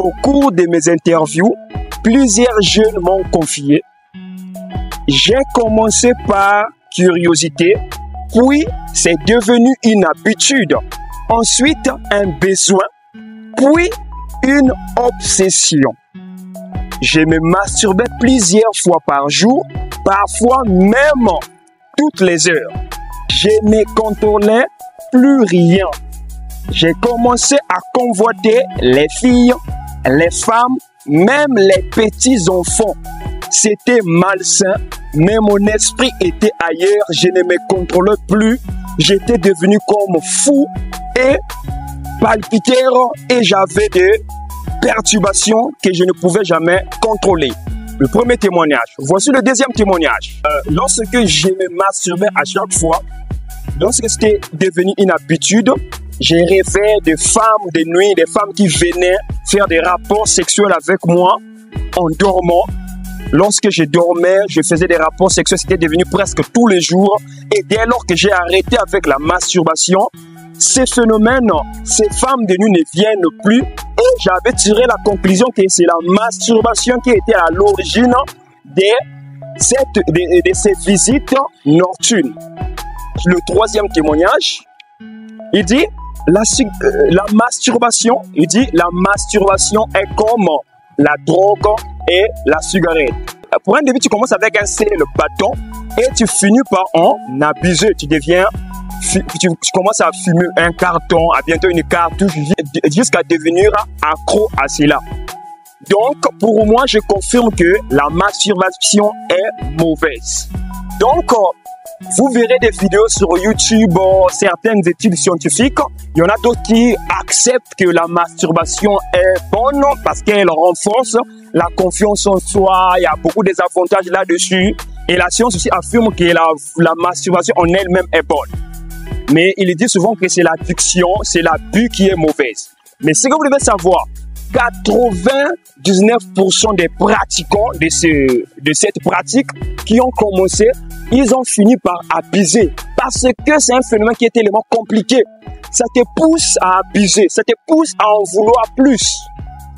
Au cours de mes interviews, plusieurs jeunes m'ont confié. J'ai commencé par curiosité, puis c'est devenu une habitude, ensuite un besoin, puis une obsession. Je me masturbais plusieurs fois par jour, parfois même toutes les heures. Je ne contrôlais plus rien. J'ai commencé à convoiter les filles, les femmes, même les petits enfants. C'était malsain, mais mon esprit était ailleurs, je ne me contrôlais plus. J'étais devenu comme fou et palpitaire et j'avais des perturbations que je ne pouvais jamais contrôler. Le premier témoignage. Voici le deuxième témoignage. Lorsque je me masturbais à chaque fois, lorsque c'était devenu une habitude, j'ai rêvé de femmes de nuit, des femmes qui venaient faire des rapports sexuels avec moi en dormant. Lorsque je dormais, je faisais des rapports sexuels, c'était devenu presque tous les jours. Et dès lors que j'ai arrêté avec la masturbation, ces phénomènes, ces femmes de nuit ne viennent plus. Et j'avais tiré la conclusion que c'est la masturbation qui était à l'origine de ces visites nocturnes. Le troisième témoignage, il dit la masturbation est comme la drogue et la cigarette. Pour un début, tu commences avec un le bâton et tu finis par en abuser. Tu commences à fumer un carton, à bientôt une cartouche, jusqu'à devenir accro à cela. Donc, pour moi, je confirme que la masturbation est mauvaise. Donc, vous verrez des vidéos sur YouTube, certaines études scientifiques. Il y en a d'autres qui acceptent que la masturbation est bonne parce qu'elle renforce la confiance en soi. Il y a beaucoup d'avantages là-dessus. Et la science aussi affirme que la masturbation en elle-même est bonne. Mais il dit souvent que c'est l'addiction, c'est l'abus qui est mauvaise. Mais ce que vous devez savoir, 99% des pratiquants de cette pratique qui ont commencé, ils ont fini par abuser. Parce que c'est un phénomène qui est tellement compliqué. Ça te pousse à abuser, ça te pousse à en vouloir plus.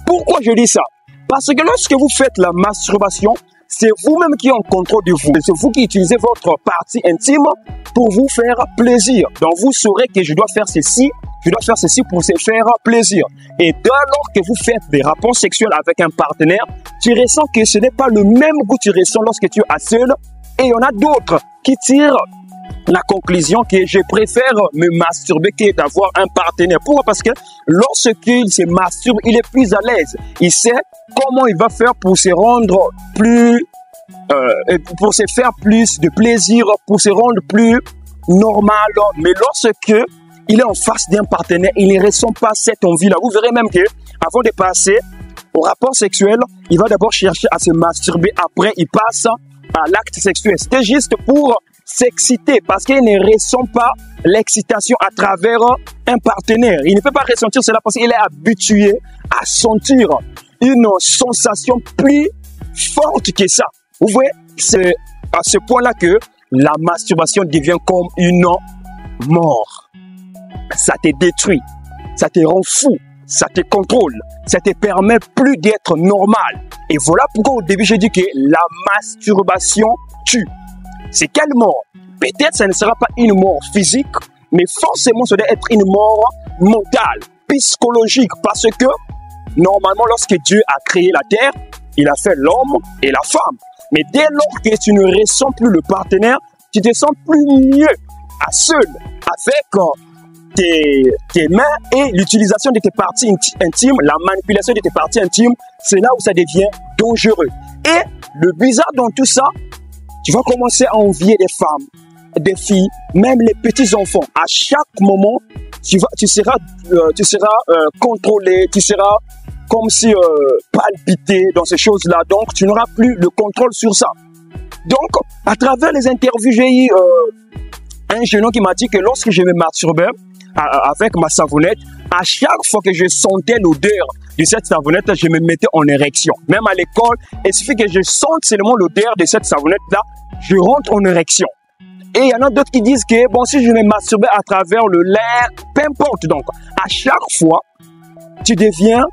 Pourquoi je dis ça? Parce que lorsque vous faites la masturbation, c'est vous-même qui êtes en contrôle de vous. C'est vous qui utilisez votre partie intime pour vous faire plaisir. Donc vous saurez que je dois faire ceci pour se faire plaisir. Et dès lors que vous faites des rapports sexuels avec un partenaire, tu ressens que ce n'est pas le même goût que tu ressens lorsque tu es seul. Et il y en a d'autres qui tirent la conclusion que je préfère me masturber que d'avoir un partenaire. Pourquoi? Parce que lorsqu'il se masturbe, il est plus à l'aise. Il sait comment il va faire pour se rendre plus, pour se faire plus de plaisir, pour se rendre plus normal. Mais lorsque il est en face d'un partenaire, il ne ressent pas cette envie-là. Vous verrez même que avant de passer au rapport sexuel, il va d'abord chercher à se masturber. Après, il passe à l'acte sexuel. C'était juste pour s'exciter parce qu'il ne ressent pas l'excitation à travers un partenaire. Il ne peut pas ressentir cela parce qu'il est habitué à sentir une sensation plus forte que ça. Vous voyez, c'est à ce point-là que la masturbation devient comme une mort. Ça te détruit, ça te rend fou, ça te contrôle, ça te permet plus d'être normal. Et voilà pourquoi au début j'ai dit que la masturbation tue. C'est quelle mort? Peut-être ça ne sera pas une mort physique, mais forcément ça doit être une mort mentale, psychologique, parce que normalement lorsque Dieu a créé la terre, il a fait l'homme et la femme. Mais dès lors que tu ne ressens plus le partenaire, tu te sens plus mieux à seul avec tes mains et l'utilisation de tes parties intimes, la manipulation de tes parties intimes, c'est là où ça devient dangereux. Et le bizarre dans tout ça, tu vas commencer à envier des femmes, des filles, même les petits enfants. À chaque moment, tu seras contrôlé, tu seras comme si palpité dans ces choses-là. Donc, tu n'auras plus le contrôle sur ça. Donc, à travers les interviews, j'ai eu un jeune homme qui m'a dit que lorsque je me masturbais avec ma savonnette, à chaque fois que je sentais l'odeur de cette savonnette, je me mettais en érection. Même à l'école, il suffit que je sente seulement l'odeur de cette savonnette-là, je rentre en érection. Et il y en a d'autres qui disent que bon, si je me masturbais à travers le lait, peu importe. Donc, à chaque fois, tu deviens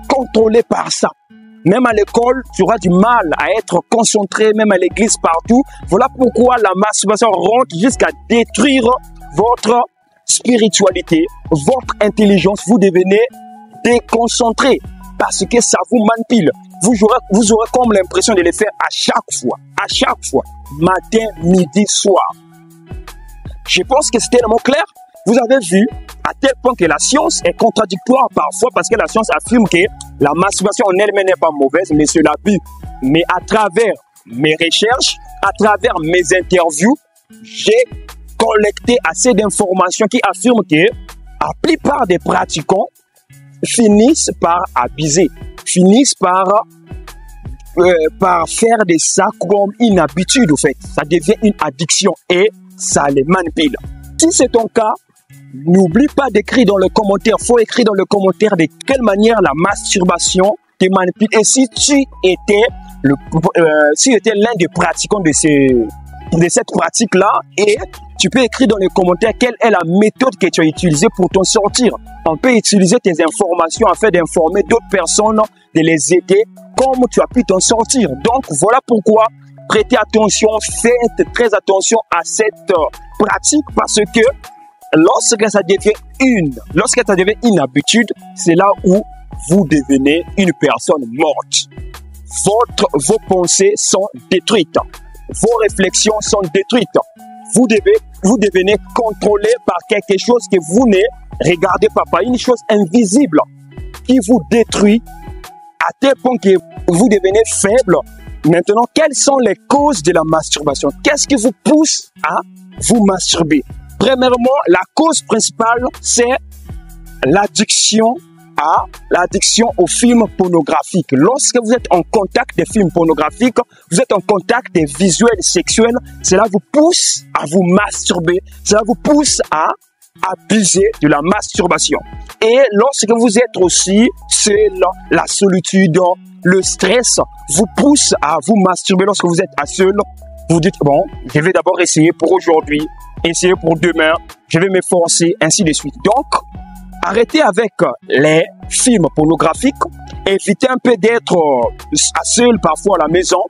contrôlé par ça. Même à l'école, tu auras du mal à être concentré, même à l'église, partout. Voilà pourquoi la masturbation rentre jusqu'à détruire votre spiritualité, votre intelligence. Vous devenez déconcentré parce que ça vous manipule. Vous aurez comme l'impression de le faire à chaque fois, matin, midi, soir. Je pense que c'était le mot clair. Vous avez vu à tel point que la science est contradictoire parfois parce que la science affirme que la masturbation en elle-même n'est pas mauvaise, mais c'est l'abus. Mais à travers mes recherches, à travers mes interviews, j'ai collecté assez d'informations qui affirment que la plupart des pratiquants finissent par abuser, finissent par faire de ça comme une habitude, en fait. Ça devient une addiction et ça les manipule. Si c'est ton cas, n'oublie pas d'écrire dans le commentaire. Il faut écrire dans le commentaire de quelle manière la masturbation te manipule. Et si tu étais l'un des pratiquants de cette pratique-là, et tu peux écrire dans les commentaires quelle est la méthode que tu as utilisée pour t'en sortir. On peut utiliser tes informations afin d'informer d'autres personnes, de les aider comme tu as pu t'en sortir. Donc voilà pourquoi prêtez attention, faites très attention à cette pratique parce que lorsque ça devient une habitude, c'est là où vous devenez une personne morte. Vos pensées sont détruites. Vos réflexions sont détruites. Vous devenez contrôlé par quelque chose que vous ne regardez pas, par une chose invisible qui vous détruit à tel point que vous devenez faible. Maintenant, quelles sont les causes de la masturbation? Qu'est-ce qui vous pousse à vous masturber? Premièrement, la cause principale, c'est l'addiction aux films pornographiques. Lorsque vous êtes en contact des films pornographiques, vous êtes en contact des visuels sexuels, cela vous pousse à vous masturber, cela vous pousse à abuser de la masturbation. Et lorsque vous êtes aussi seul, la solitude, le stress vous pousse à vous masturber. Lorsque vous êtes à seul, vous dites, bon, je vais d'abord essayer pour aujourd'hui, essayer pour demain, je vais m'efforcer, ainsi de suite. Donc, arrêtez avec les films pornographiques, évitez un peu d'être seul parfois à la maison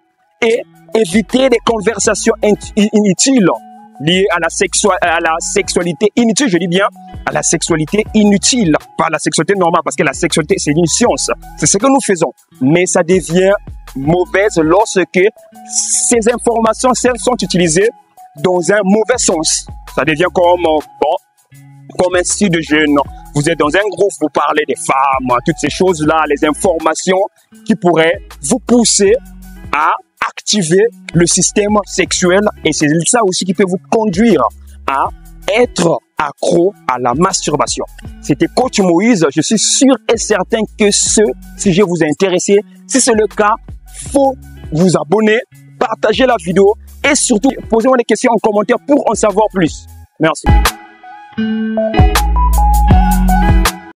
et évitez des conversations inutiles liées à la sexualité inutile, je dis bien à la sexualité inutile, pas la sexualité normale, parce que la sexualité c'est une science, c'est ce que nous faisons, mais ça devient mauvaise lorsque ces informations sont utilisées dans un mauvais sens. Ça devient comme un style de jeune. Vous êtes dans un groupe, vous parlez des femmes, toutes ces choses-là, les informations qui pourraient vous pousser à activer le système sexuel et c'est ça aussi qui peut vous conduire à être accro à la masturbation. C'était Coach Moïse, je suis sûr et certain que ce sujet vous a intéressé. Si c'est le cas, faut vous abonner, partager la vidéo et surtout posez-moi des questions en commentaire pour en savoir plus. Merci.